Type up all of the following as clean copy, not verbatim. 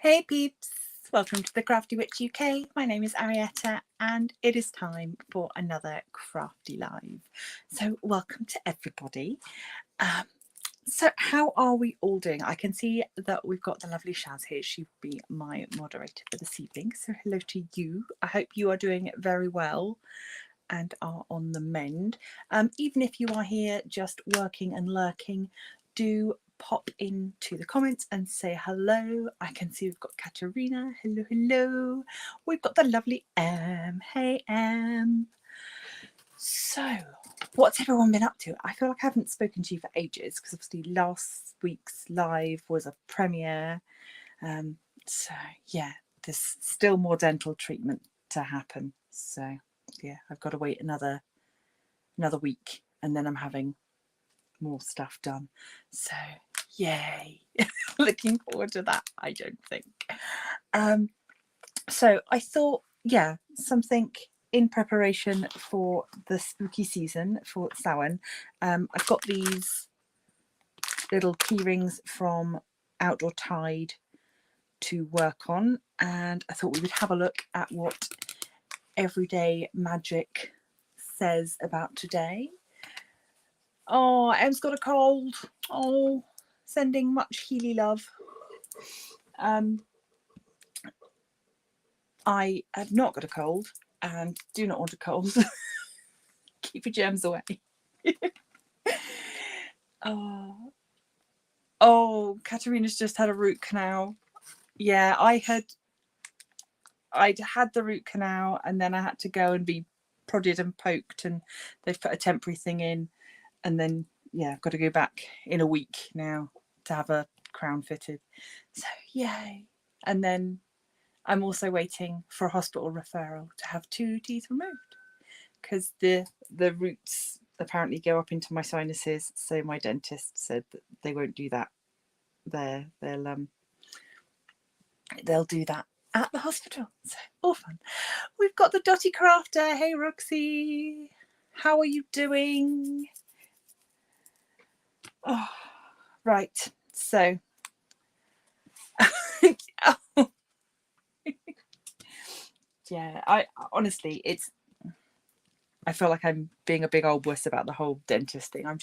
Hey peeps, welcome to the Crafty Witch UK. My name is Arietta and it is time for another Crafty Live. So welcome to everybody. So how are we all doing? I can see that we've got the lovely Shaz here. She'll be my moderator for this evening. So hello to you. I hope you are doing very well and are on the mend. Even if you are here just working and lurking, do pop into the comments and say hello. I can see we've got Katerina. Hello, hello. We've got the lovely Em. Hey, Em. So, what's everyone been up to? I feel like I haven't spoken to you for ages because obviously last week's live was a premiere. So, yeah, there's still more dental treatment to happen. So, yeah, I've got to wait another week and then I'm having more stuff done. So yay. Looking forward to that, I don't think. So I thought, yeah, something in preparation for the spooky season for Samhain. I've got these little key rings from Outdoor Tide to work on, and I thought we would have a look at what Everyday Magic says about today. Oh, Em's got a cold. Oh, sending much Healy love. I have not got a cold and do not want a cold. Keep your germs away. Oh, Katerina's just had a root canal. Yeah, I'd had the root canal and then I had to go and be prodded and poked and they've put a temporary thing in. And then, yeah, I've got to go back in a week now to have a crown fitted. So, yay. And then I'm also waiting for a hospital referral to have 2 teeth removed because the roots apparently go up into my sinuses. So my dentist said that they won't do that there. They'll do that at the hospital. So, all fun. We've got the Dotty Crafter. Hey, Roxy. How are you doing? Oh, right. So, oh. Yeah, I honestly, I feel like I'm being a big old wuss about the whole dentist thing. I'm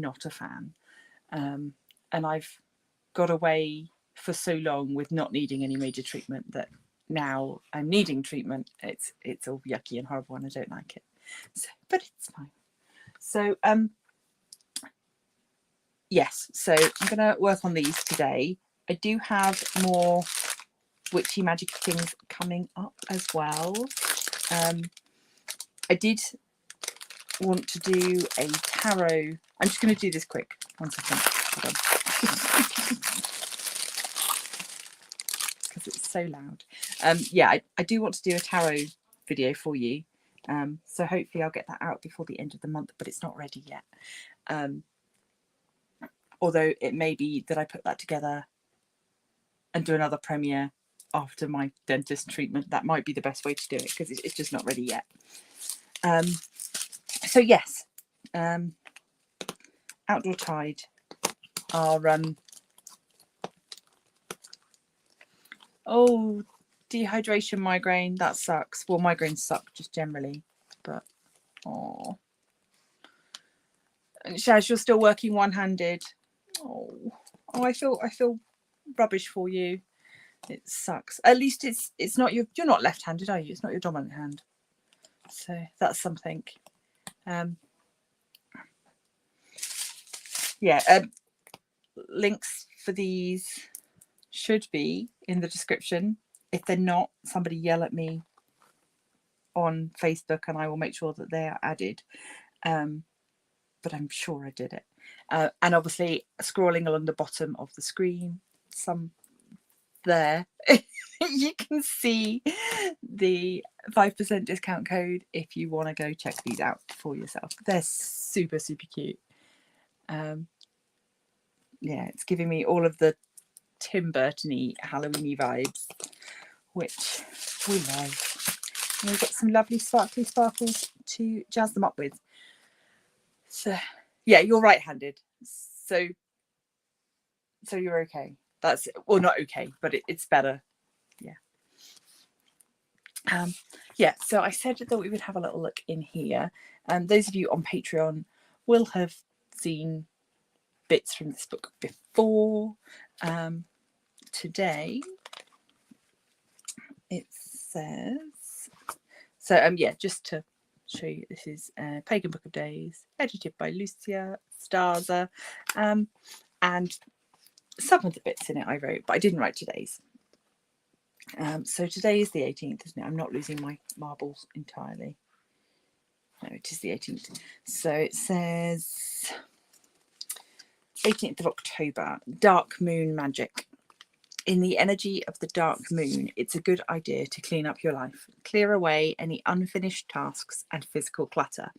not a fan. And I've got away for so long with not needing any major treatment that now I'm needing treatment. It's all yucky and horrible and I don't like it. So, but it's fine. So, yes, so I'm going to work on these today. I do have more witchy magic things coming up as well. I did want to do a tarot. I'm just going to do this quick. 1 second. Hold on. Because it's so loud. Yeah, I do want to do a tarot video for you. So hopefully I'll get that out before the end of the month, but it's not ready yet. Although it may be that I put that together and do another premiere after my dentist treatment. That might be the best way to do it because it's just not ready yet. So yes, Outdoor Tide are oh, dehydration, migraine, that sucks. Well, migraines suck just generally, but oh, and Shaz, you're still working one-handed. Oh, I feel rubbish for you. It sucks. At least it's not you're not left-handed, are you? It's not your dominant hand. So that's something. Yeah, links for these should be in the description. If they're not, somebody yell at me on Facebook and I will make sure that they are added. But I'm sure I did it. And obviously scrolling along the bottom of the screen, some there, you can see the 5% discount code if you want to go check these out for yourself. They're super, super cute. Yeah, it's giving me all of the Tim Burton-y Halloween-y vibes, which we love. And we've got some lovely sparkly sparkles to jazz them up with. So, yeah, you're right-handed. So you're okay. That's, well, not okay, but it's better. Yeah. Yeah, so I said that we would have a little look in here. Those of you on Patreon will have seen bits from this book before. Today it says, so yeah, just to show you, this is Pagan Book of Days, edited by Lucia Starza, and some of the bits in it I wrote, but I didn't write today's. So today is the 18th, isn't it? I'm not losing my marbles entirely. No, it is the 18th. So it says 18th of October, Dark Moon Magic. In the energy of the dark moon, it's a good idea to clean up your life, clear away any unfinished tasks and physical clutter.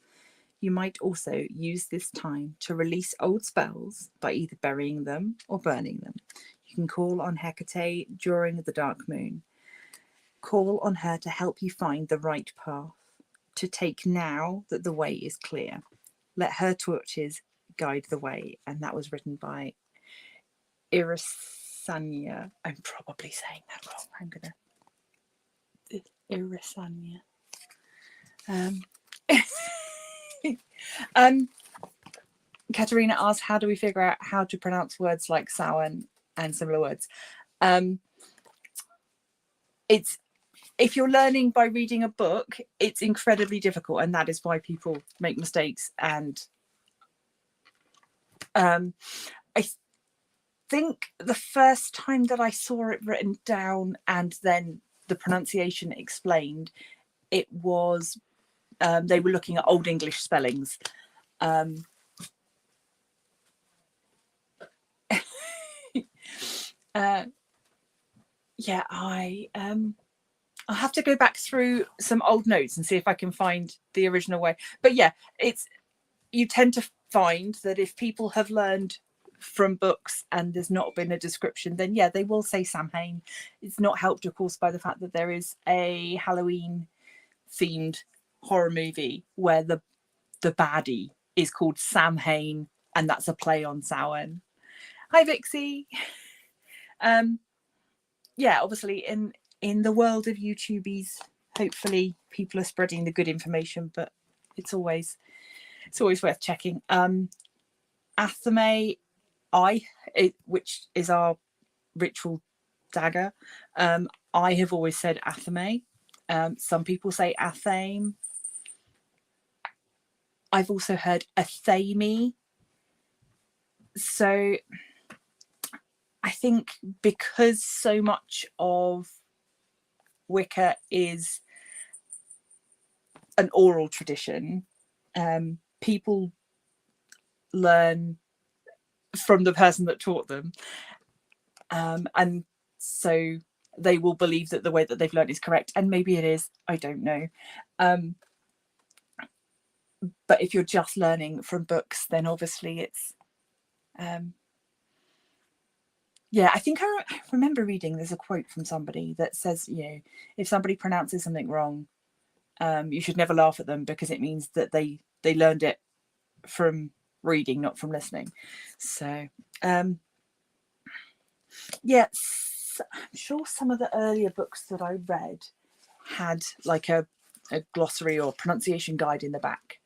You might also use this time to release old spells by either burying them or burning them. You can call on Hecate during the dark moon. Call on her to help you find the right path to take now that the way is clear. Let her torches guide the way. And that was written by Irisania. I'm probably saying that wrong. I'm gonna Irisania. Katerina asked, how do we figure out how to pronounce words like Samhain and similar words? It's, if you're learning by reading a book, it's incredibly difficult, and that is why people make mistakes. And I think the first time that I saw it written down and then the pronunciation explained, it was they were looking at Old English spellings. Yeah, I'll have to go back through some old notes and see if I can find the original way. But yeah, it's, you tend to find that if people have learned from books and there's not been a description, then yeah, they will say Samhain. It's not helped, of course, by the fact that there is a Halloween themed horror movie where the baddie is called Samhain, and that's a play on Samhain. Hi Vixie. Yeah, obviously in the world of YouTubies, hopefully people are spreading the good information, but it's always worth checking. Athame, which is our ritual dagger. I have always said Athame. Some people say Athame. I've also heard Athame. So I think because so much of Wicca is an oral tradition, people learn from the person that taught them, and so they will believe that the way that they've learned is correct, and maybe it is, I don't know. But if you're just learning from books, then obviously it's yeah, I think I remember reading, there's a quote from somebody that says, you know, if somebody pronounces something wrong, you should never laugh at them, because it means that they learned it from reading, not from listening. So yes, I'm sure some of the earlier books that I read had like a glossary or pronunciation guide in the back,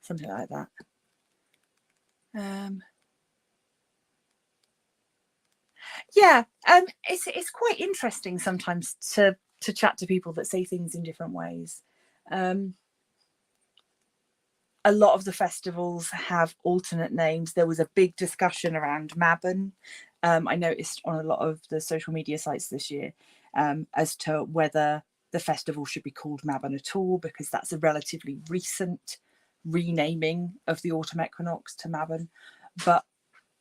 something like that. Yeah, it's quite interesting sometimes to chat to people that say things in different ways. A lot of the festivals have alternate names. There was a big discussion around Mabon. I noticed on a lot of the social media sites this year as to whether the festival should be called Mabon at all, because that's a relatively recent renaming of the autumn equinox to Mabon. But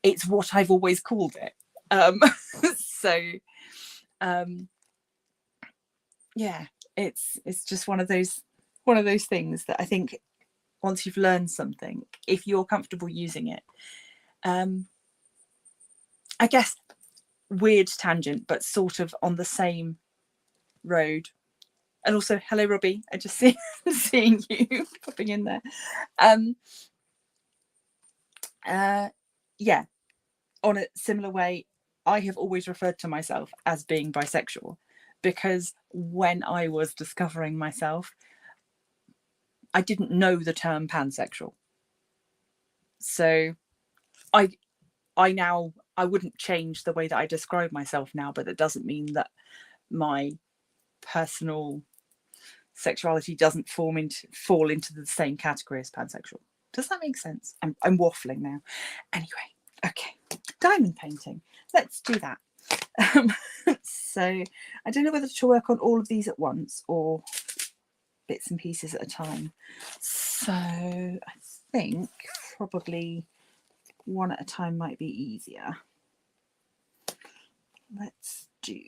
it's what I've always called it. So yeah, it's just one of those things that I think once you've learned something, if you're comfortable using it, I guess, weird tangent, but sort of on the same road. And also, hello Robbie, I just seeing you popping in there. Yeah, on a similar way, I have always referred to myself as being bisexual, because when I was discovering myself, I didn't know the term pansexual. So I wouldn't change the way that I describe myself now, but that doesn't mean that my personal sexuality doesn't fall into the same category as pansexual. Does that make sense? I'm waffling now. Anyway, okay, diamond painting. Let's do that. So I don't know whether to work on all of these at once or bits and pieces at a time. So I think probably one at a time might be easier. Let's do...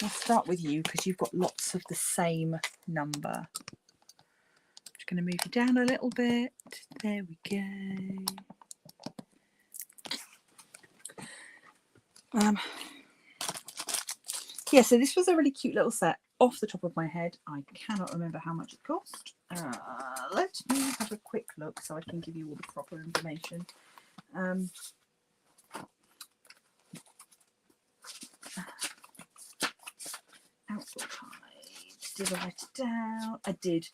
I'll start with you because you've got lots of the same number. I'm just going to move you down a little bit. There we go. Yeah, so this was a really cute little set. Off the top of my head, I cannot remember how much it cost. Let me have a quick look so I can give you all the proper information. Outlook Guide. Did I write it down? I did.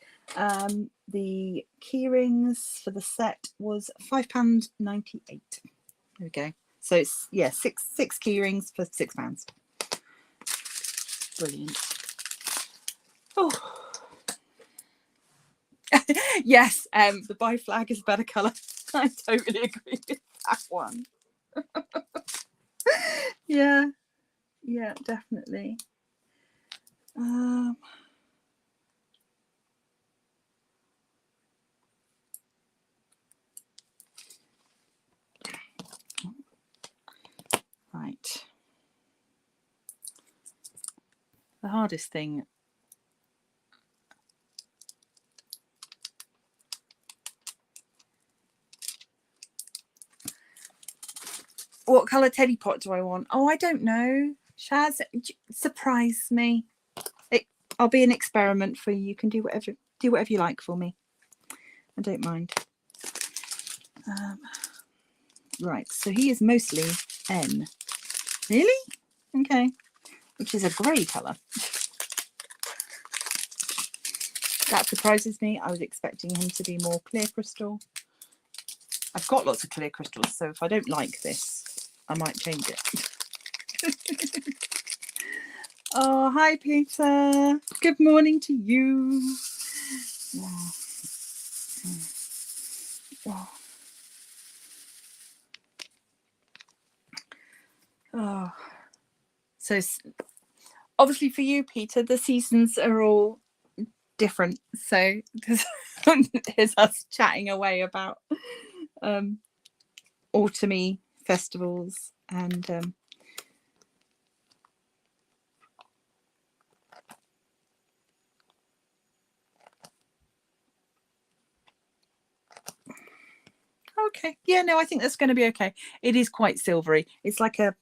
The key rings for the set was £5.98. There we go. So it's, yeah, six key rings for £6. Brilliant. Oh. Yes, the bi flag is a better colour. I totally agree with that one. Yeah, definitely. Right. The hardest thing what colour teddy pot do I want? Oh, I don't know. Shaz, surprise me. I'll be an experiment for you. You can do whatever you like for me. I don't mind. Right, so he is mostly N. Really? Okay. Which is a grey colour. That surprises me. I was expecting him to be more clear crystal. I've got lots of clear crystals, so if I don't like this, I might change it. Oh, hi, Peter. Good morning to you. Oh. So obviously for you, Peter, the seasons are all different. So here's us chatting away about autumny festivals and okay, yeah, no, I think that's going to be okay. It is quite silvery. It's like a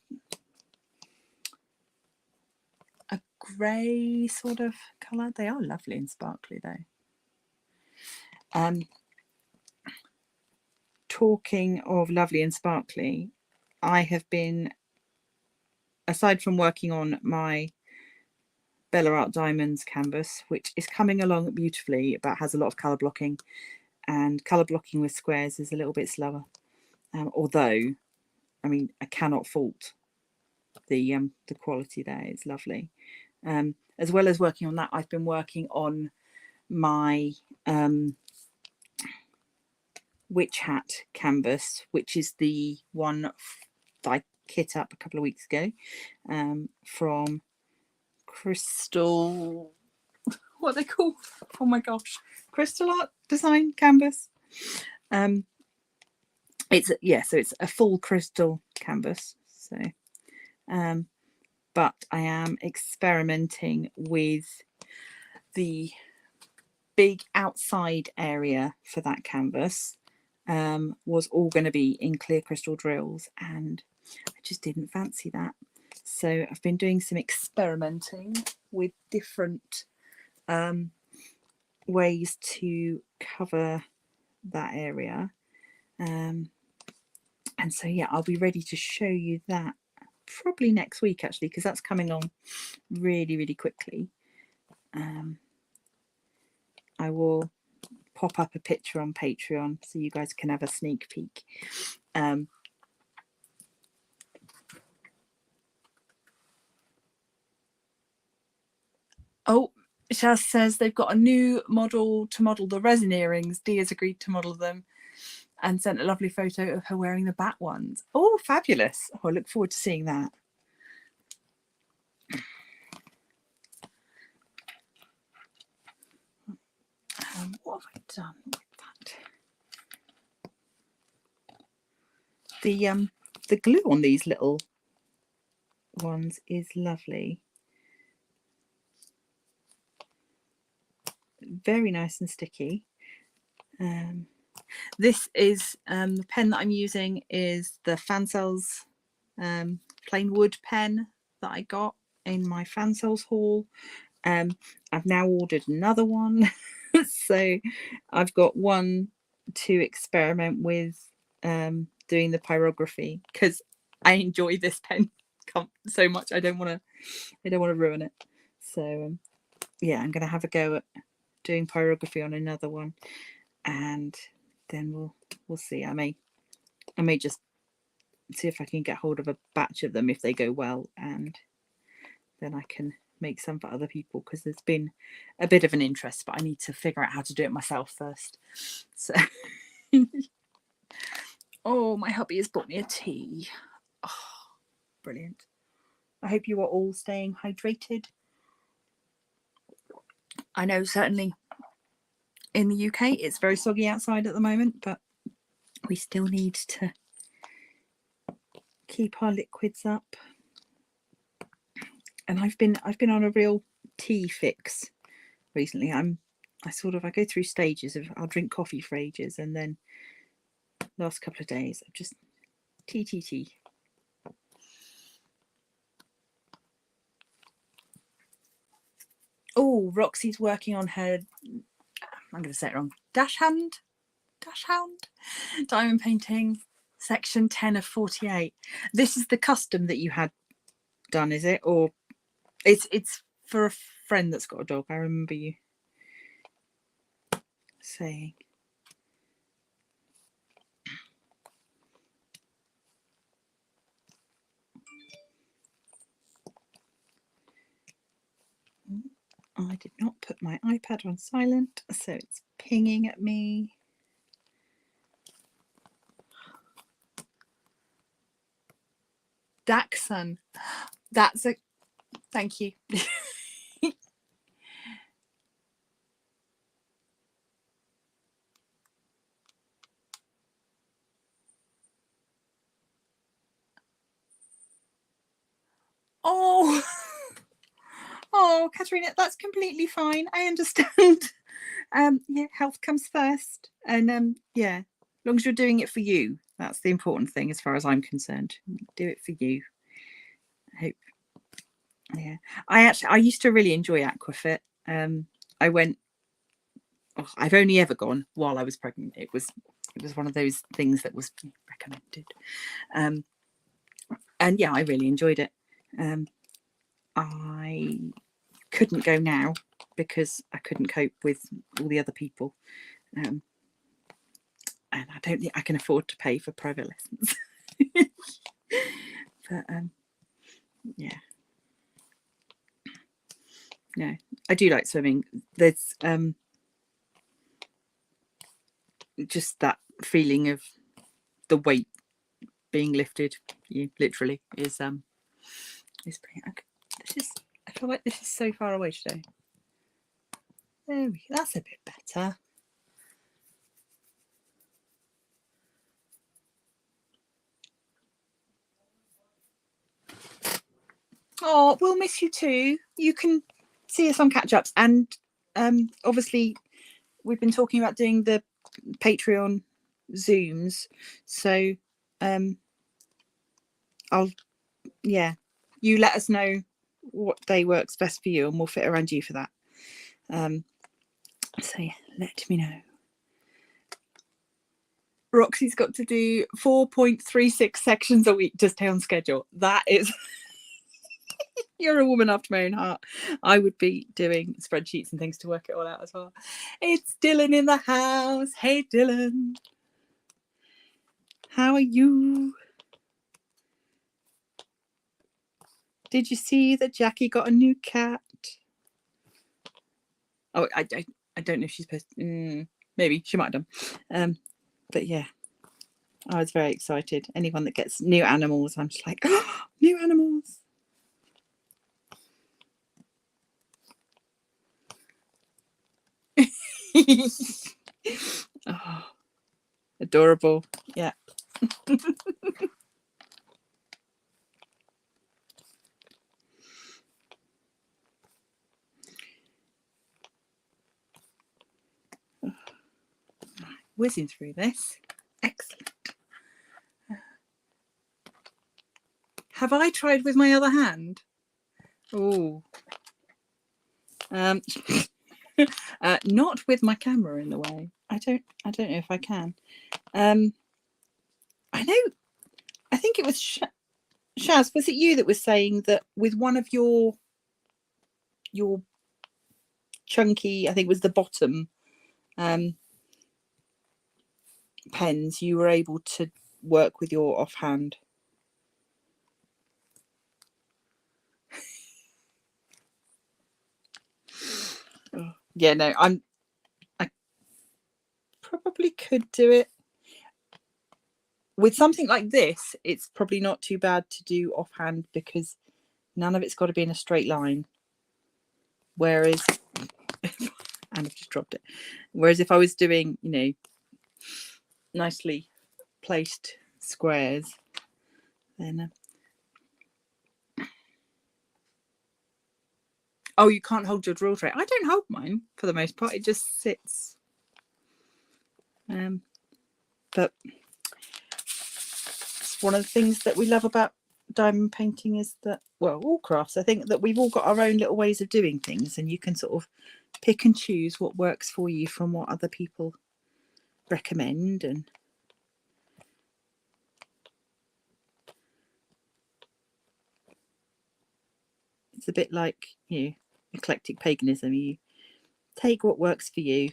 grey sort of colour. They are lovely and sparkly though. Talking of lovely and sparkly, I have been, aside from working on my Bella Art Diamonds canvas, which is coming along beautifully but has a lot of colour blocking, and colour blocking with squares is a little bit slower, although I mean I cannot fault the quality there. It's lovely. As well as working on that, I've been working on my witch hat canvas, which is the one that I kit up a couple of weeks ago from Crystal, what are they called? Oh my gosh, Crystal Art Design Canvas. It's so it's a full crystal canvas. So but I am experimenting with the big outside area for that canvas. Was all going to be in clear crystal drills, and I just didn't fancy that. So I've been doing some experimenting with different ways to cover that area. And so, yeah, I'll be ready to show you that probably next week, actually, because that's coming on really, really quickly. I will pop up a picture on Patreon so you guys can have a sneak peek. Oh, Shaz says they've got a new model to model the resin earrings. Dee has agreed to model them and sent a lovely photo of her wearing the bat ones. Oh, fabulous. Oh, I look forward to seeing that. What have I done with that? The glue on these little ones is lovely. Very nice and sticky. This is the pen that I'm using is the Fancells plain wood pen that I got in my Fancells haul. I've now ordered another one. So I've got one to experiment with doing the pyrography, because I enjoy this pen so much. I don't want to ruin it. So yeah, I'm going to have a go at doing pyrography on another one, and then we'll see. I may just see if I can get hold of a batch of them if they go well, and then I can make some for other people, because there's been a bit of an interest, but I need to figure out how to do it myself first. So oh, my hubby has bought me a tea. Oh, brilliant. I hope you are all staying hydrated. I know certainly in the UK it's very soggy outside at the moment, but we still need to keep our liquids up. And I've been on a real tea fix recently. I go through stages of I'll drink coffee for ages, and then last couple of days I've just tea. Oh, Roxy's working on her, I'm going to say it wrong, Dachshund diamond painting, section 10 of 48. This is the custom that you had done, is it? Or it's for a friend that's got a dog. I remember you saying. I did not put my iPad on silent, so it's pinging at me. Dachshund. That's a thank you. Oh, Katerina, that's completely fine. I understand. Yeah, health comes first, and yeah, as long as you're doing it for you, that's the important thing, as far as I'm concerned. Do it for you. I hope. Yeah, I used to really enjoy Aquafit. I went. Oh, I've only ever gone while I was pregnant. It was one of those things that was recommended, and yeah, I really enjoyed it. I couldn't go now because I couldn't cope with all the other people, and I don't think I can afford to pay for private lessons. But yeah, no, I do like swimming. There's just that feeling of the weight being lifted, you literally, is brilliant. Okay. I feel like this is so far away today. There we go. That's a bit better. Oh, we'll miss you too. You can see us on catch ups, and obviously we've been talking about doing the Patreon Zooms, so you let us know what day works best for you, and we'll fit around you for that. So yeah, let me know. Roxy's got to do 4.36 sections a week to stay on schedule. That is, you're a woman after my own heart. I would be doing spreadsheets and things to work it all out as well. It's Dylan in the house. Hey, Dylan. How are you? Did you see that Jackie got a new cat? Oh, I don't know if she's supposed to, maybe she might have done. But yeah, I was very excited. Anyone that gets new animals, I'm just like, oh, new animals. Oh, adorable. Yeah. Whizzing through this. Excellent. Have I tried with my other hand? Oh. Not with my camera in the way. I don't know if I can. I think it was Shaz, was it you that was saying that with one of your chunky, I think it was the bottom pens, you were able to work with your offhand? Oh, yeah, no, I probably could do it. With something like this, it's probably not too bad to do offhand because none of it's got to be in a straight line. Whereas, and I've just dropped it. Whereas if I was doing, nicely placed squares, then oh, you can't hold your drill tray. I don't hold mine for the most part. It just sits. But it's one of the things that we love about diamond painting is that, well, all crafts, I think, that we've all got our own little ways of doing things, and you can sort of pick and choose what works for you from what other people recommend. And it's a bit like, eclectic paganism. You take what works for you.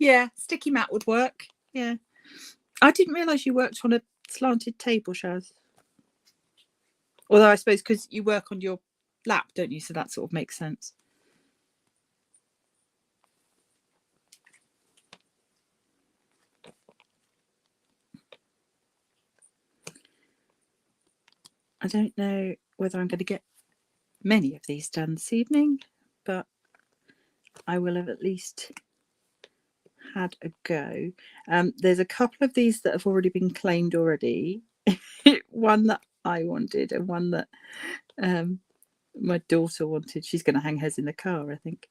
Yeah, sticky mat would work. Yeah. I didn't realise you worked on a slanted table, Shaz. Although I suppose because you work on your lap, don't you? So that sort of makes sense. I don't know whether I'm going to get many of these done this evening, but I will have at least had a go. There's a couple of these that have already been claimed already. One that I wanted and one that my daughter wanted. She's going to hang hers in the car, I think.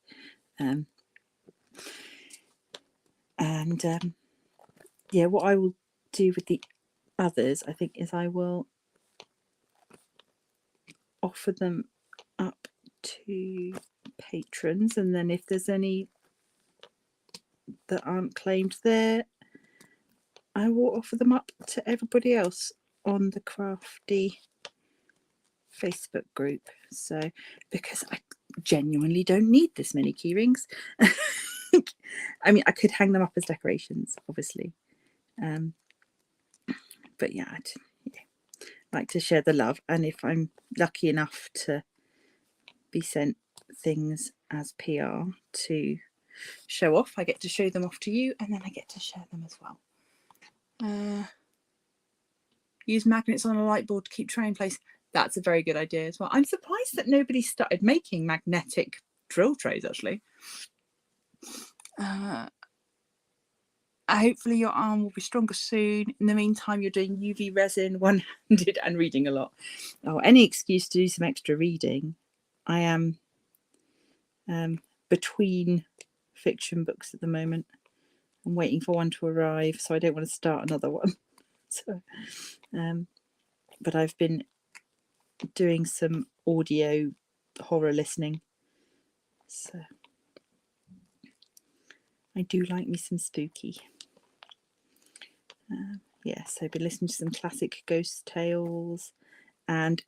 Yeah, what I will do with the others, I think, is I will offer them up to patrons, and then if there's any that aren't claimed there, I will offer them up to everybody else on the Crafty Facebook group. So, because I genuinely don't need this many key rings. I mean, I could hang them up as decorations, obviously. But yeah, I'd like to share the love. And if I'm lucky enough to be sent things as PR to show off, I get to show them off to you, and then I get to share them as well. Use magnets on a light board to keep tray in place. That's a very good idea as well. I'm surprised that nobody started making magnetic drill trays, actually. hopefully your arm will be stronger soon. In the meantime, you're doing UV resin one-handed and reading a lot. Oh, any excuse to do some extra reading. I am between fiction books at the moment. I'm waiting for one to arrive, so I don't want to start another one. So, but I've been doing some audio horror listening. So I do like me some spooky. Yes, I've been listening to some classic ghost tales. And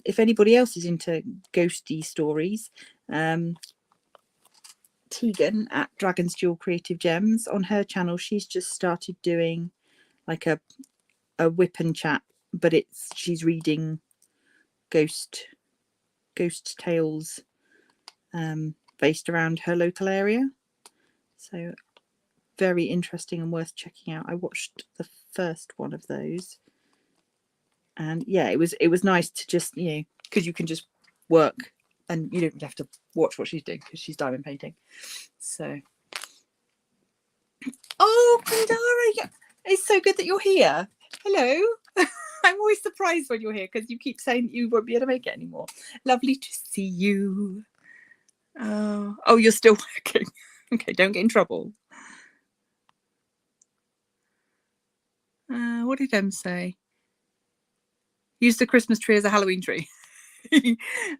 if anybody else is into ghosty stories, Tegan at Dragon's Jewel Creative Gems, on her channel, she's just started doing like a whip and chat, but she's reading ghost tales based around her local area. So very interesting and worth checking out. I watched the first one of those, and yeah, it was nice to just, because you can just work and you don't have to watch what she's doing because she's diamond painting. So Pandara, it's so good that you're here. Hello. I'm always surprised when you're here because you keep saying you won't be able to make it anymore. Lovely to see you. Oh, you're still working. Okay, don't get in trouble. What did Em say? Use the Christmas tree as a Halloween tree.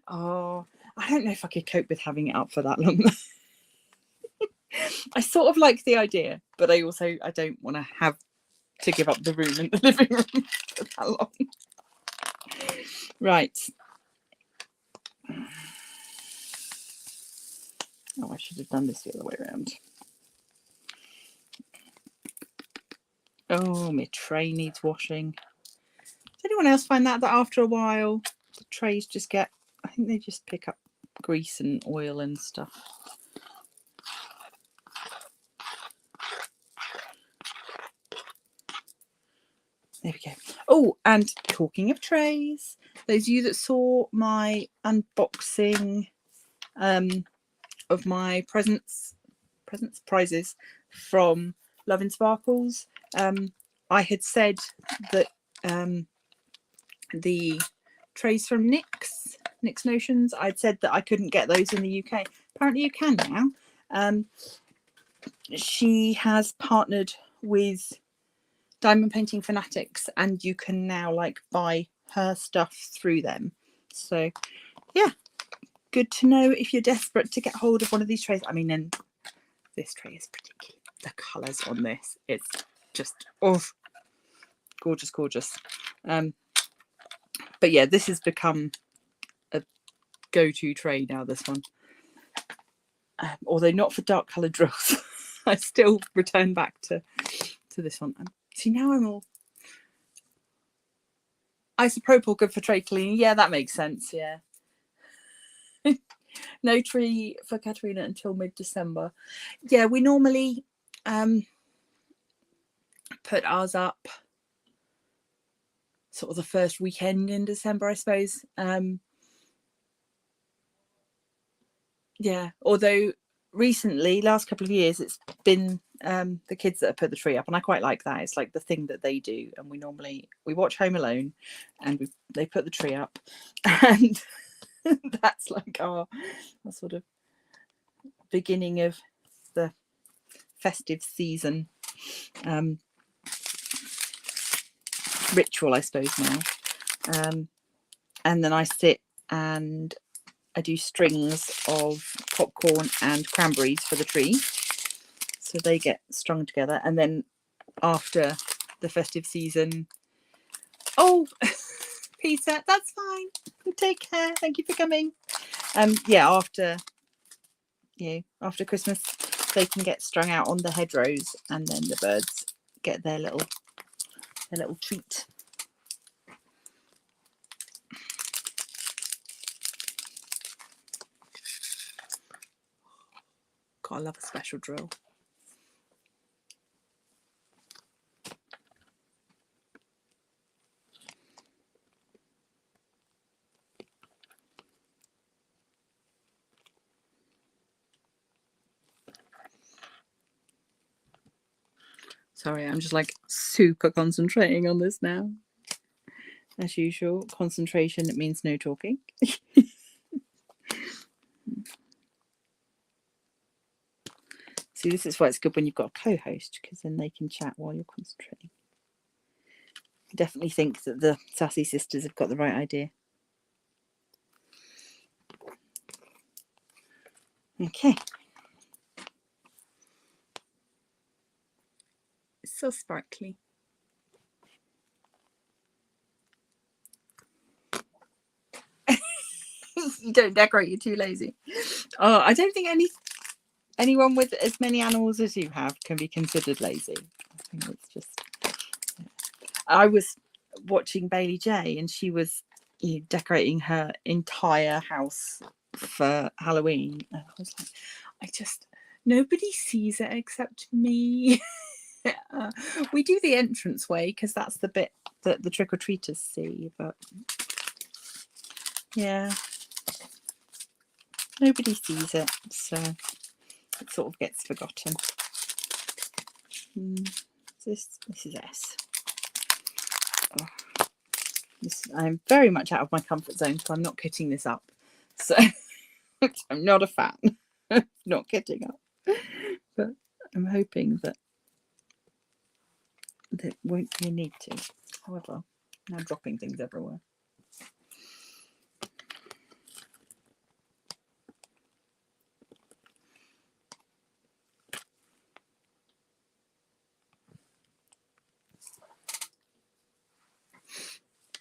Oh, I don't know if I could cope with having it up for that long. I sort of like the idea, but I don't want to have to give up the room in the living room for that long. Right. Oh, I should have done this the other way around. Oh, my tray needs washing. Does anyone else find that after a while the trays just I think they just pick up grease and oil and stuff? There we go. Oh, and talking of trays, those of you that saw my unboxing of my prizes from Love in Sparkles, I had said that the trays from Nick's Notions, I'd said that I couldn't get those in the UK. Apparently you can now. She has partnered with Diamond Painting Fanatics, and you can now buy her stuff through them. So yeah, good to know if you're desperate to get hold of one of these trays. I mean, and this tray is pretty cute. The colours on this, it's just gorgeous. But yeah, this has become a go-to tray now, this one. Although not for dark coloured drills. I still return back to this one. See, now I'm all isopropyl, good for tray cleaning. Yeah, that makes sense. Yeah. No tree for Katerina until mid-December. Yeah, we normally put ours up sort of the first weekend in December, I suppose. Yeah, although recently, last couple of years, it's been the kids that have put the tree up, and I quite like that. It's like the thing that they do, and we watch Home Alone, and they put the tree up, and that's like our sort of beginning of the festive season ritual, I suppose, now. And then I sit and I do strings of popcorn and cranberries for the tree, so they get strung together. And then after the festive season, Peter, that's fine. Take care. Thank you for coming. Yeah, after Christmas, they can get strung out on the hedgerows, and then the birds get their little treat. God, I love a special drill. Sorry, I'm just like super concentrating on this now. As usual, concentration means no talking. See, this is why it's good when you've got a co-host, because then they can chat while you're concentrating. I definitely think that the Sassy sisters have got the right idea. Okay. It's so sparkly. You don't decorate, you're too lazy. Oh, I don't think anyone with as many animals as you have can be considered lazy. I think it's just... I was watching Bailey J and she was decorating her entire house for Halloween. And I was like, nobody sees it except me. We do the entranceway because that's the bit that the trick-or-treaters see, but yeah, nobody sees it, so it sort of gets forgotten. This is S. Oh. I'm very much out of my comfort zone, so I'm not kitting this up. So I'm not a fan. Not kitting up, but I'm hoping that there won't be a need to. However, I'm dropping things everywhere.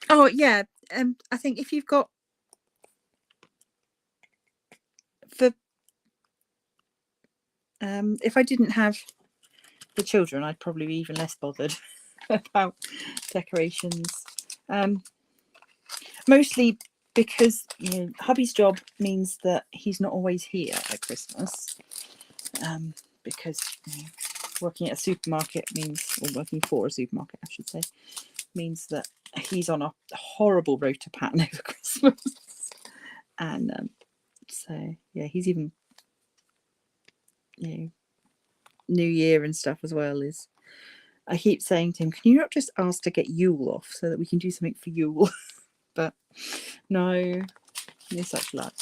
Oh yeah, I think if you've got if I didn't have the children, I'd probably be even less bothered about decorations. Mostly because hubby's job means that he's not always here at Christmas. Because working at a supermarket means, or working for a supermarket, I should say, means that he's on a horrible rota pattern over Christmas. And so yeah, he's even New Year and stuff as well. Is I keep saying to him, can you not just ask to get Yule off so that we can do something for Yule? But no such luck.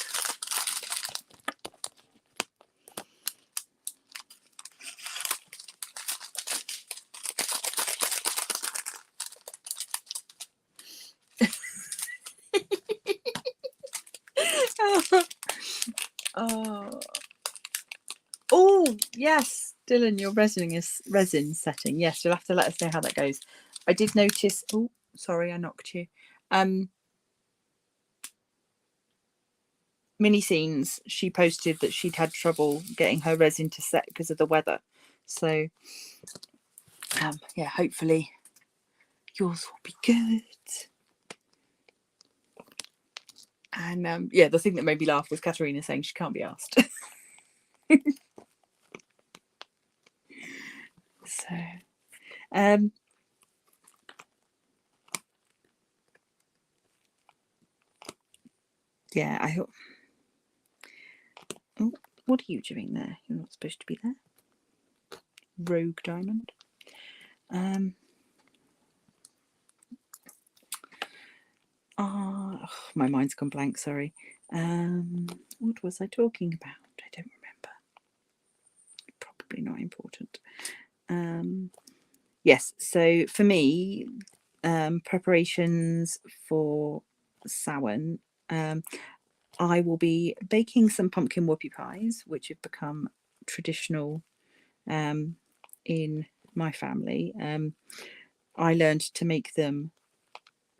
Oh yes, Dylan, your resin setting. Yes, you'll have to let us know how that goes. I did notice. Oh, sorry, I knocked you. Mini Scenes, she posted that she'd had trouble getting her resin to set because of the weather. So yeah, hopefully yours will be good. And yeah, the thing that made me laugh was Katerina saying she can't be asked. So yeah, I hope. Oh, what are you doing there? You're not supposed to be there. Rogue Diamond. Oh, my mind's gone blank, sorry. What was I talking about? I don't remember. Probably not important. Yes, so for me, preparations for Samhain, I will be baking some pumpkin whoopie pies, which have become traditional in my family. I learned to make them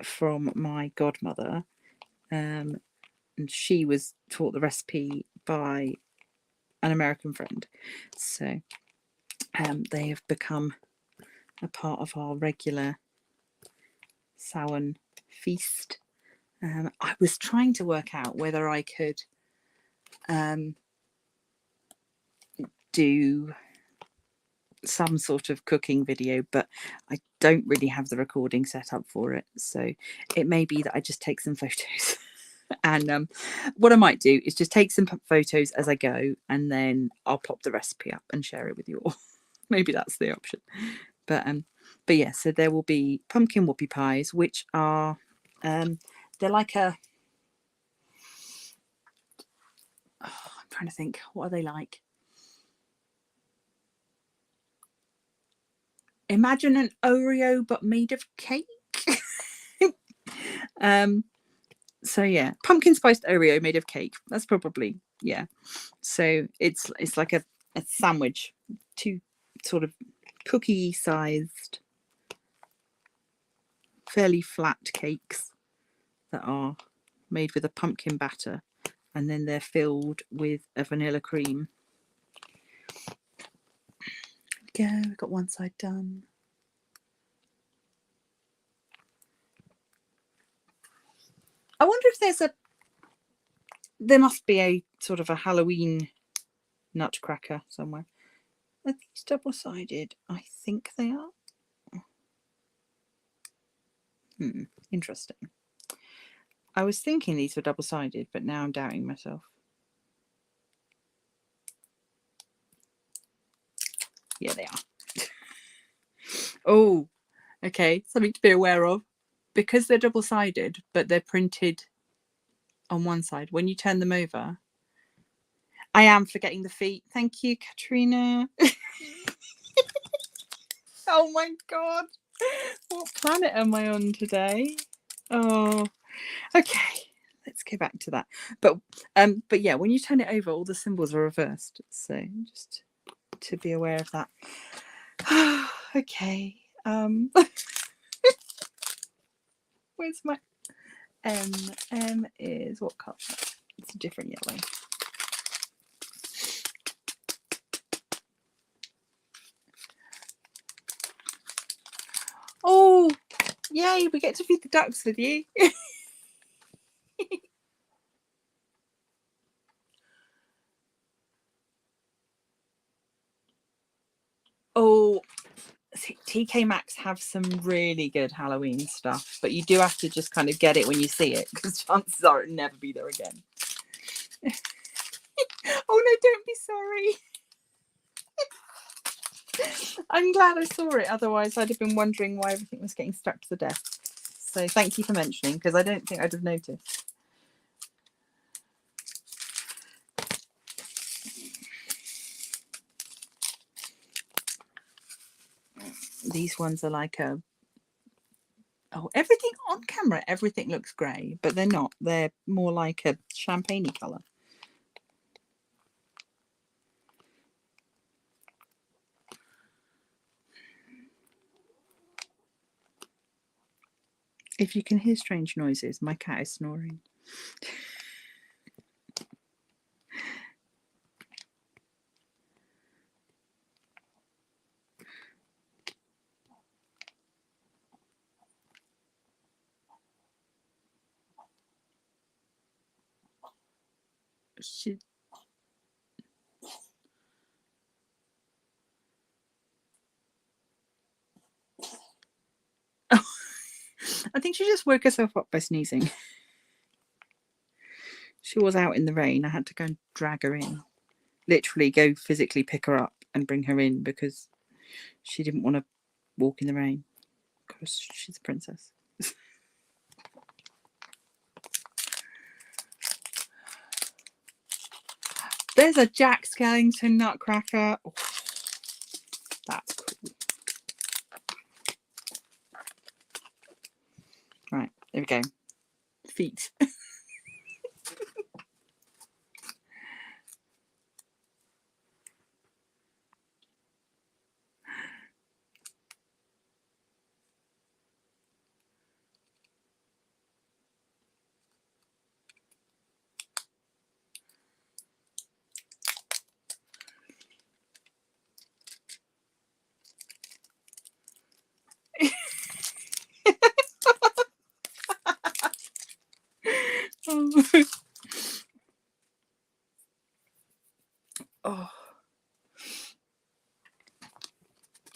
from my godmother, and she was taught the recipe by an American friend. So they have become a part of our regular Samhain feast. I was trying to work out whether I could do some sort of cooking video, but I don't really have the recording set up for it, so it may be that I just take some photos. And what I might do is just take some photos as I go, and then I'll pop the recipe up and share it with you all. Maybe that's the option. But yeah, so there will be pumpkin whoopie pies, which are they're like a I'm trying to think, what are they like? Imagine an Oreo but made of cake. So yeah, pumpkin spiced Oreo made of cake. That's probably, yeah. So it's like a sandwich, two sort of cookie sized, fairly flat cakes that are made with a pumpkin batter, and then they're filled with a vanilla cream. Go, we've got one side done. I wonder if there must be a sort of a Halloween nutcracker somewhere. Are these double-sided? I think they are. Interesting. I was thinking these were double-sided, but now I'm doubting myself. Yeah, they are. Oh, okay. Something to be aware of. Because they're double-sided, but they're printed on one side. When you turn them over, I am forgetting the feet. Thank you, Katrina. Oh my God. What planet am I on today? Oh, okay. Let's go back to that. But yeah, when you turn it over, all the symbols are reversed. So just to be aware of that. Okay. Where's my M? M is what color? It's a different yellow. Oh, yay, we get to feed the ducks with you. Oh, TK Maxx have some really good Halloween stuff, but you do have to just kind of get it when you see it, because chances are it'll never be there again. Oh no, don't be sorry. I'm glad I saw it, otherwise I'd have been wondering why everything was getting stuck to the desk. So thank you for mentioning, because I don't think I'd have noticed. These ones are like everything on camera, everything looks grey, but they're not. They're more like a champagne colour. If you can hear strange noises, my cat is snoring. I think she just woke herself up by sneezing. She was out in the rain. I had to go and drag her in. Literally go physically pick her up and bring her in because she didn't want to walk in the rain. Because she's a princess. There's a Jack Skellington nutcracker. Oh, that's cool. Right, there we go. Feet. Oh.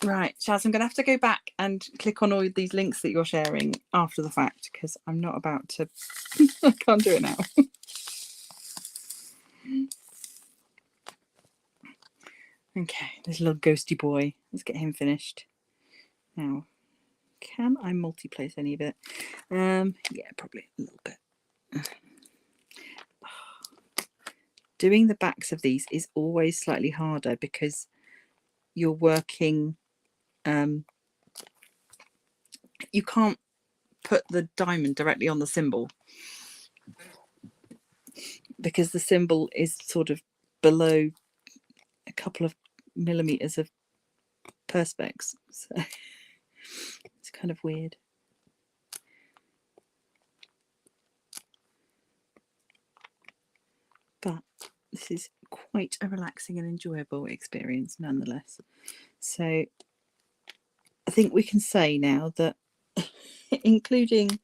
Right, Chaz, I'm going to have to go back and click on all these links that you're sharing after the fact because I'm not about to. I can't do it now. Okay, this little ghosty boy. Let's get him finished. Now, can I multi-place any of it? Yeah, probably a little bit. Doing the backs of these is always slightly harder because you're working, you can't put the diamond directly on the symbol because the symbol is sort of below a couple of millimeters of perspex, so it's kind of weird. But this is quite a relaxing and enjoyable experience nonetheless. So I think we can say now that including,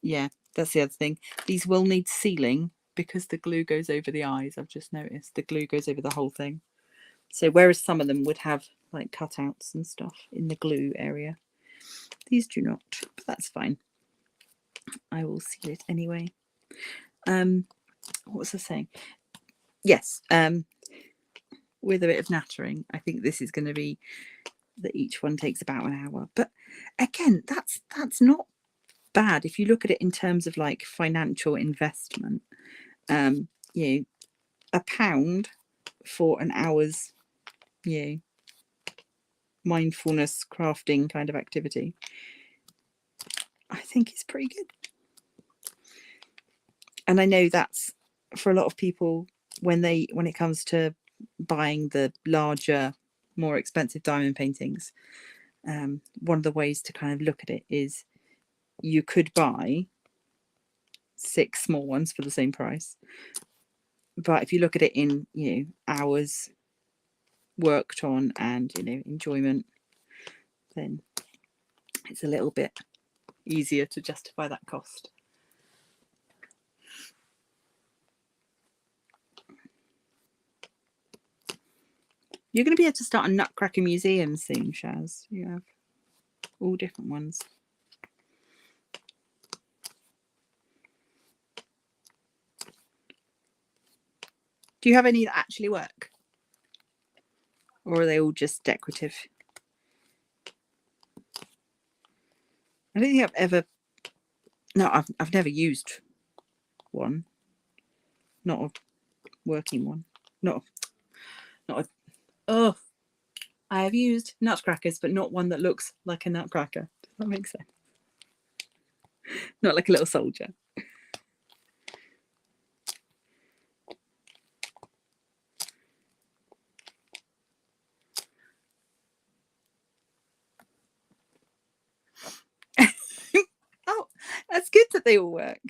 yeah, that's the other thing, these will need sealing because the glue goes over the eyes. I've just noticed the glue goes over the whole thing. So whereas some of them would have like cutouts and stuff in the glue area, these do not, but that's fine. I will seal it anyway. What was I saying? Yes, with a bit of nattering, I think this is going to be that each one takes about an hour. But again, that's not bad if you look at it in terms of like financial investment. You know, £1 for an hour's, you know, mindfulness crafting kind of activity, I think it's pretty good. And I know that's for a lot of people when it comes to buying the larger, more expensive diamond paintings, one of the ways to kind of look at it is you could buy 6 small ones for the same price, but if you look at it in, you know, hours worked on and, you know, enjoyment, then it's a little bit easier to justify that cost. You're going to be able to start a Nutcracker museum soon, Shaz. You have all different ones. Do you have any that actually work? Or are they all just decorative? I don't think I've ever... No, I've never used one. Not a working one. Not a... Oh, I have used nutcrackers, but not one that looks like a nutcracker. Does that make sense? Not like a little soldier. Oh, that's good that they all work.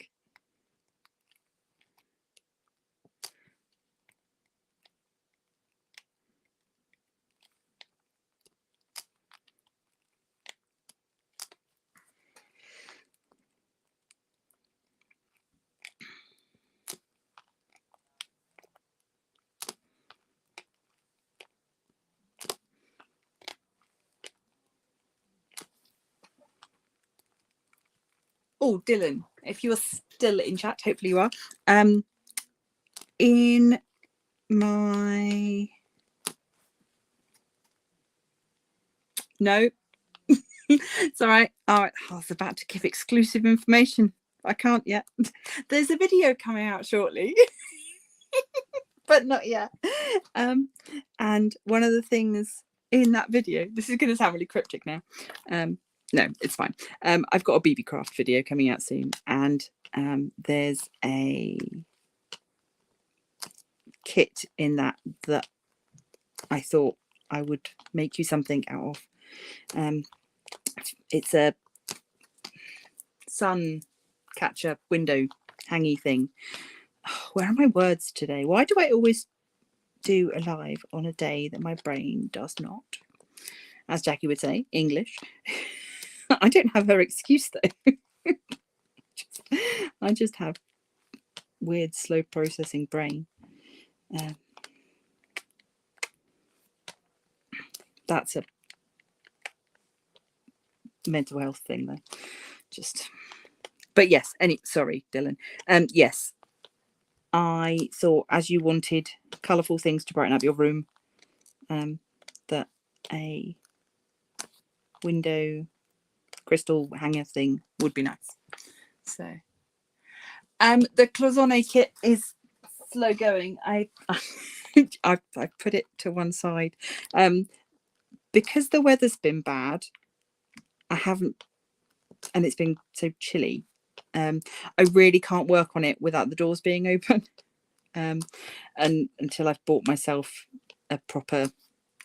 Oh, Dylan, if you're still in chat, hopefully you are. In my... No. It's all right. All right. I was about to give exclusive information. I can't yet. There's a video coming out shortly, but not yet. And one of the things in that video, this is going to sound really cryptic now. No, it's fine. I've got a BB craft video coming out soon, and there's a kit in that I thought I would make you something out of. It's a sun catcher window hangy thing. Oh, where are my words today? Why do I always do a live on a day that my brain does not? As Jackie would say, English. I don't have her excuse though. I just have weird slow processing brain. That's a mental health thing though. But yes, sorry, Dylan. Yes, I thought as you wanted colourful things to brighten up your room, that a window crystal hanger thing would be nice. So the cloisonne kit is slow going. I put it to one side because the weather's been bad. I haven't, and it's been so chilly. I really can't work on it without the doors being open. And until I've bought myself a proper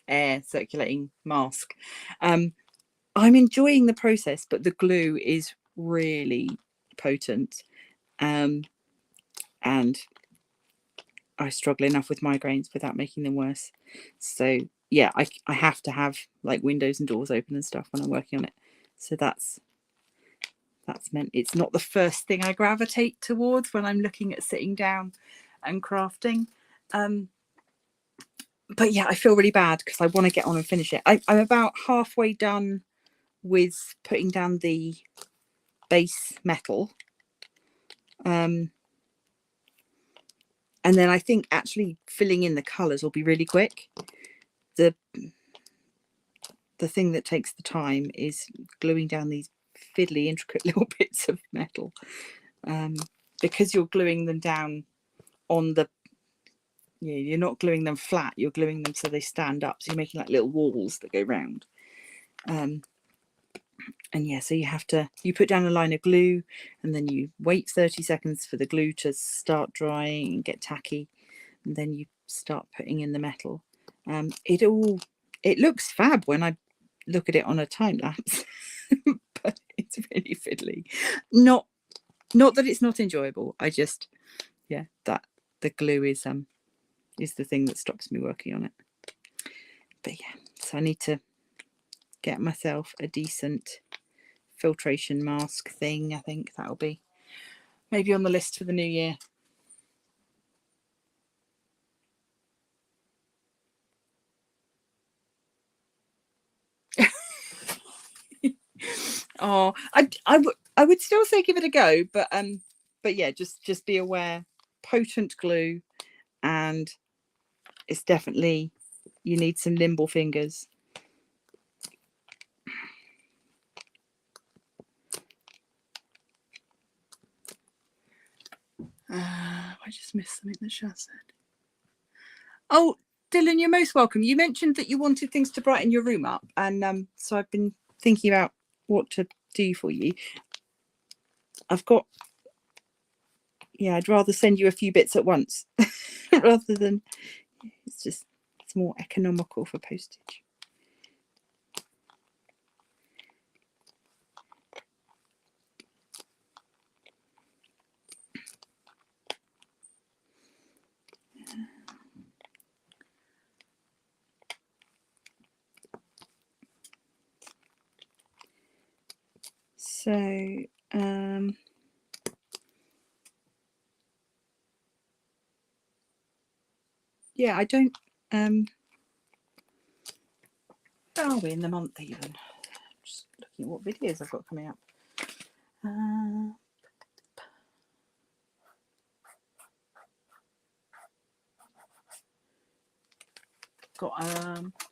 air circulating mask. I'm enjoying the process, but the glue is really potent. And I struggle enough with migraines without making them worse. So yeah, I have to have like windows and doors open and stuff when I'm working on it. So that's meant it's not the first thing I gravitate towards when I'm looking at sitting down and crafting. But yeah, I feel really bad because I want to get on and finish it. I'm about halfway done with putting down the base metal. And then I think actually filling in the colours will be really quick. The thing that takes the time is gluing down these fiddly, intricate little bits of metal. Because you're gluing them down on the, you're not gluing them flat, you're gluing them so they stand up. So you're making like little walls that go round. And yeah, so you put down a line of glue and then you wait 30 seconds for the glue to start drying and get tacky. And then you start putting in the metal. It looks fab when I look at it on a time lapse, but it's really fiddly. Not that it's not enjoyable. I just, yeah, that the glue is the thing that stops me working on it. But yeah, so I need to get myself a decent filtration mask thing. I think that'll be maybe on the list for the new year. Oh, I would still say give it a go, but yeah, just be aware, potent glue, and it's definitely, you need some nimble fingers. I just missed something that Shaz said. Oh, Dylan, you're most welcome. You mentioned that you wanted things to brighten your room up, and so I've been thinking about what to do for you. I've got, yeah, I'd rather send you a few bits at once rather than, it's more economical for postage. So yeah, I don't where are we in the month even? Just looking at what videos I've got coming up.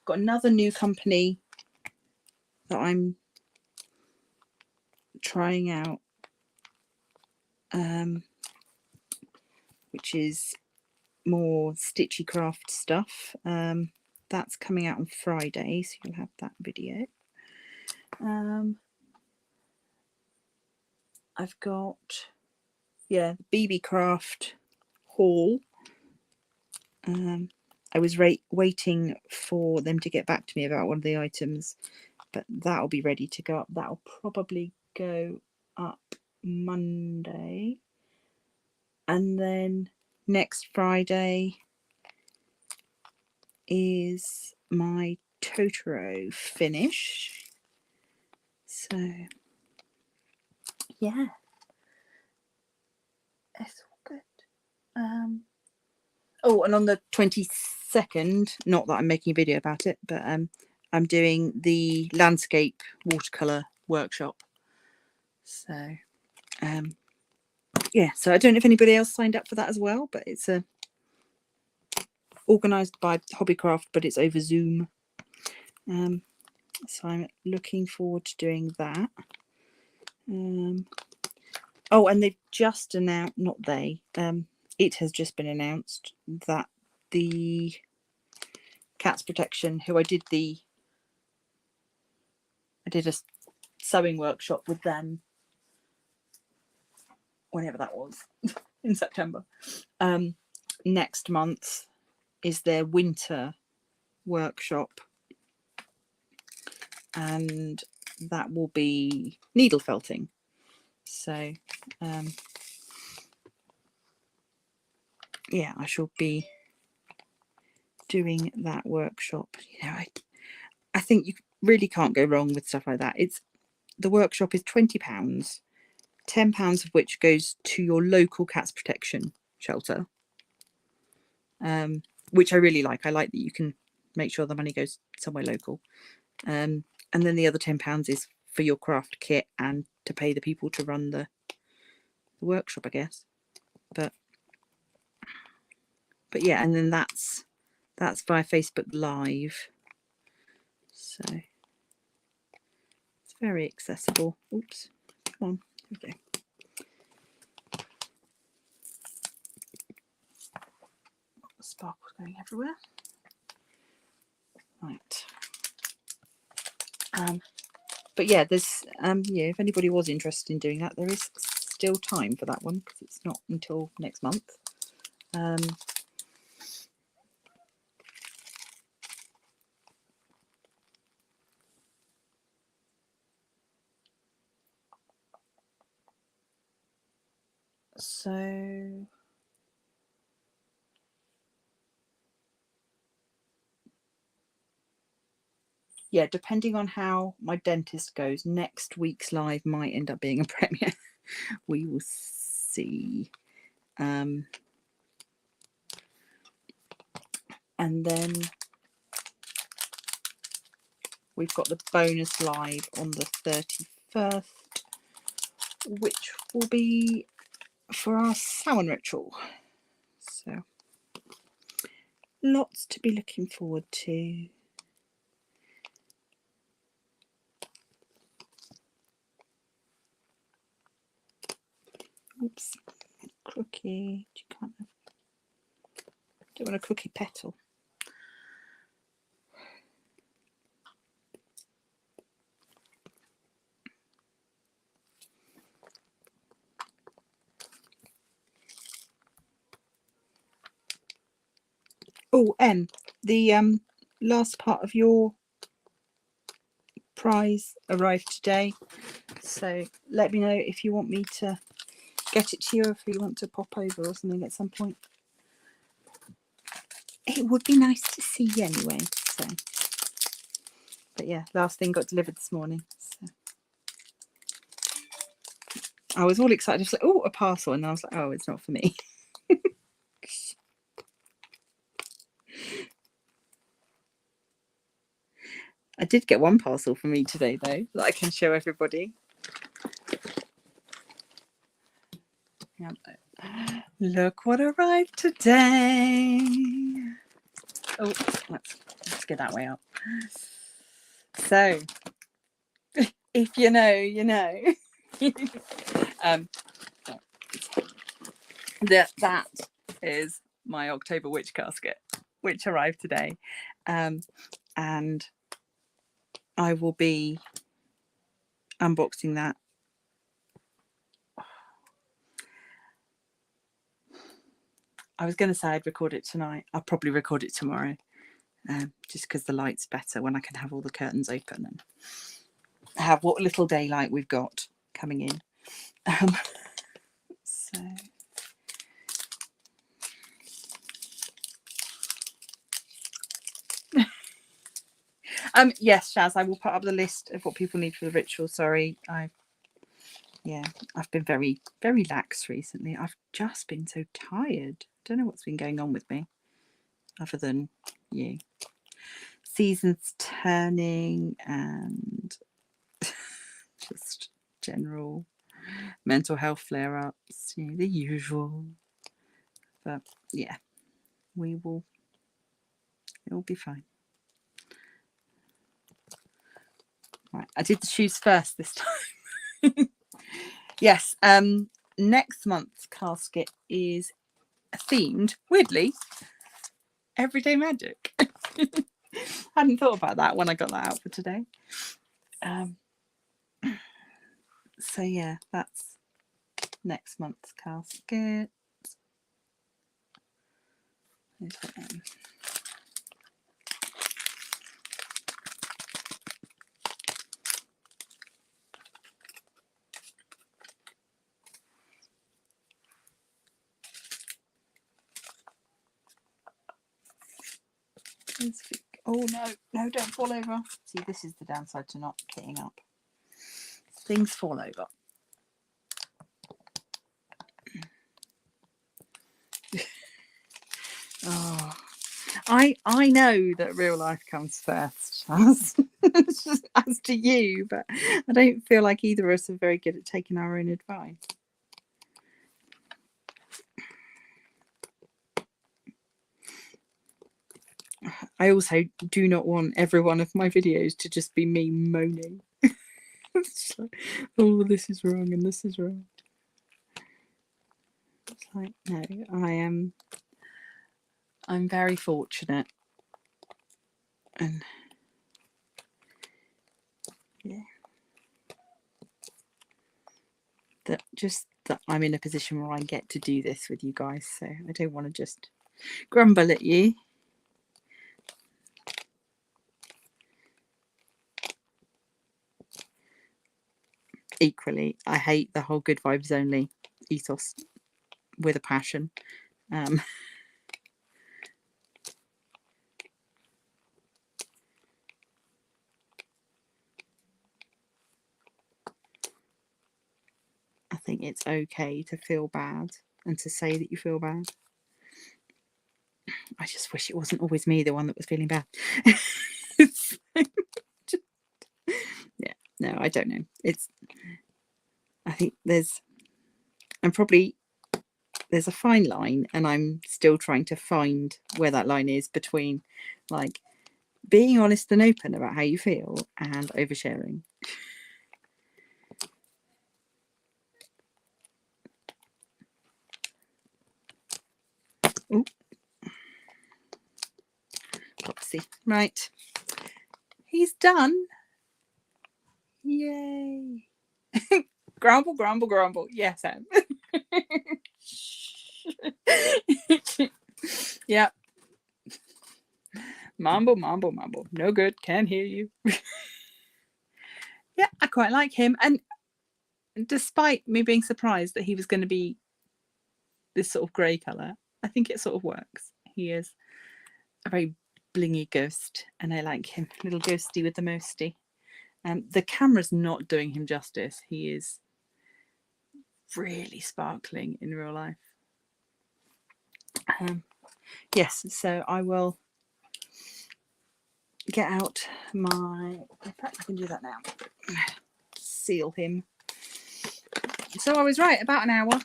Got another new company that I'm trying out, which is more stitchy craft stuff. That's coming out on Friday, so you'll have that video. I've got, yeah, BB Craft haul. I was waiting for them to get back to me about one of the items, but that'll be ready to go up. That'll probably go up Monday. And then next Friday is my Totoro finish. So yeah, it's all good. Oh, and on the 22nd, not that I'm making a video about it, but I'm doing the landscape watercolor workshop. So yeah, so I don't know if anybody else signed up for that as well, but it's organised by Hobbycraft, but it's over Zoom. So I'm looking forward to doing that. Oh, and they've just announced, not they, it has just been announced that the Cats Protection, who I did a sewing workshop with them, whenever that was, in September. Next month is their winter workshop, and that will be needle felting. So yeah, I shall be doing that workshop. You know, I think you really can't go wrong with stuff like that. The workshop is £20, £10 of which goes to your local Cats Protection shelter, which I really like. I like that you can make sure the money goes somewhere local, and then the other £10 is for your craft kit and to pay the people to run the workshop, I guess. But yeah, and then that's via Facebook Live, so it's very accessible. Oops, come on, here we go. Sparkles going everywhere. Right. But yeah, there's yeah, if anybody was interested in doing that, there is still time for that one because it's not until next month. So yeah, depending on how my dentist goes, next week's live might end up being a premiere. We will see. And then we've got the bonus live on the 31st, which will be for our Samhain ritual. So lots to be looking forward to. Oops, cookie. You can't have. Don't want a cookie petal. Oh, the last part of your prize arrived today, so let me know if you want me to get it to you, if you want to pop over or something at some point. It would be nice to see you anyway. So, but yeah, last thing got delivered this morning. So I was all excited. I was like, oh, a parcel, and I was like, oh, it's not for me. I did get one parcel for me today, though, that I can show everybody. Look what arrived today. Oh, let's get that way up. So, if you know, you know. That is my October witch casket, which arrived today, and I will be unboxing that. I was going to say I'd record it tonight. I'll probably record it tomorrow, just because the light's better when I can have all the curtains open and have what little daylight we've got coming in. So yes, Shaz, I will put up the list of what people need for the ritual. Sorry, I've been very, very lax recently. I've just been so tired. Don't know what's been going on with me, other than seasons turning and just general mental health flare-ups, the usual. But yeah, we will It'll be fine. Right, I did the shoes first this time. Yes, next month's casket is themed, weirdly, everyday magic. Hadn't thought about that when I got that out for today. So yeah, that's next month's casket. Oh no, don't fall over. See, this is the downside to not kitting up. Things fall over. Oh, I know that real life comes first as to you, but I don't feel like either of us are very good at taking our own advice. I also do not want every one of my videos to just be me moaning. It's like, oh, this is wrong and this is wrong. It's like, no, I'm very fortunate. And yeah, that I'm in a position where I get to do this with you guys, so I don't want to just grumble at you. Equally, I hate the whole good vibes only ethos with a passion. I think it's okay to feel bad and to say that you feel bad. I just wish it wasn't always me, the one that was feeling bad. Yeah, no, I don't know. I think there's a fine line, and I'm still trying to find where that line is between like being honest and open about how you feel and oversharing. Ooh. Popsy. Right. He's done. Yay. Grumble, grumble, grumble. Yes, Em. Yeah. Mumble, mumble, mumble. No good. Can't hear you. Yeah, I quite like him. And despite me being surprised that he was going to be this sort of grey colour, I think it sort of works. He is a very blingy ghost, and I like him. Little ghosty with the mosty. The camera's not doing him justice. He is really sparkling in real life. Yes, so I will get out my... In fact, I can do that now. Seal him. So I was right, about an hour.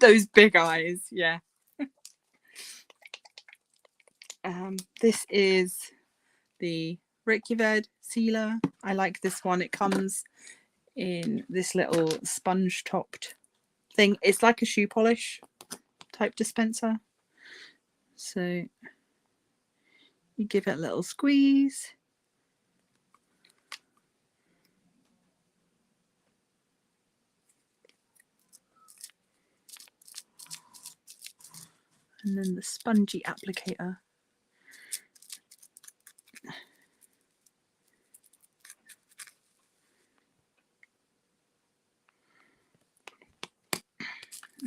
Those big eyes, yeah. This is the Reykjavik sealer. I like this one. It comes in this little sponge topped thing. It's like a shoe polish type dispenser. So you give it a little squeeze. And then the spongy applicator.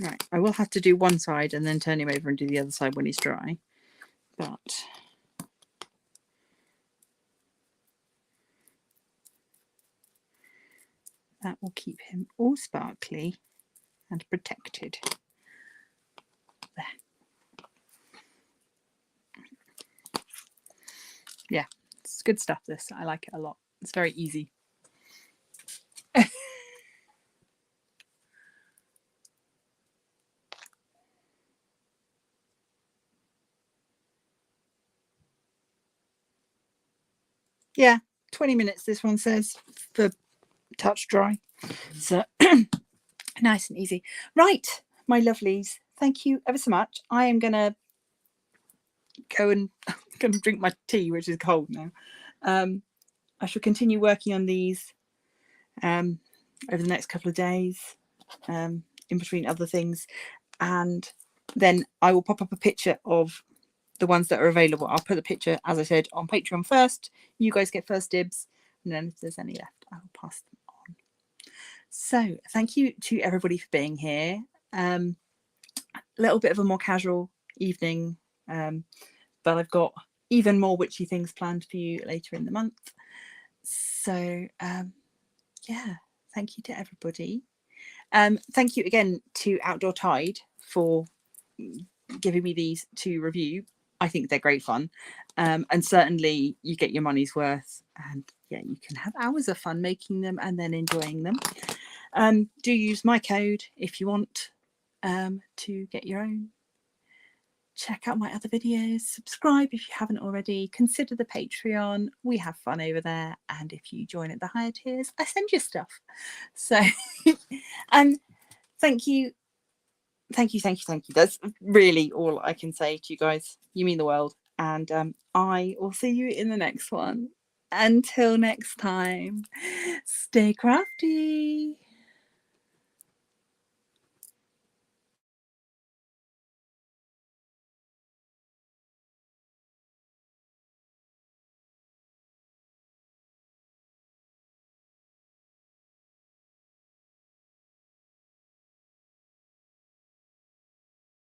Right, I will have to do one side and then turn him over and do the other side when he's dry. But that will keep him all sparkly and protected. There. Yeah, it's good stuff, this. I like it a lot. It's very easy. yeah, 20 minutes this one says for touch dry. So nice and easy. Right, my lovelies, thank you ever so much. I am gonna go and gonna drink my tea, which is cold now. I shall continue working on these over the next couple of days, in between other things, and then I will pop up a picture of the ones that are available. I'll put the picture, as I said, on Patreon first. You guys get first dibs, and then if there's any left, I will pass them on. So thank you to everybody for being here. A little bit of a more casual evening, but I've got even more witchy things planned for you later in the month. So yeah, thank you to everybody. Thank you again to Outdoor Tide for giving me these to review. I think they're great fun, and certainly you get your money's worth, and yeah, you can have hours of fun making them and then enjoying them. Do use my code if you want to get your own. Check out my other videos, subscribe if you haven't already, consider the Patreon. We have fun over there, and if you join at the higher tiers, I send you stuff. So thank you. That's really all I can say to you guys. You mean the world, and I will see you in the next one. Until next time, stay crafty.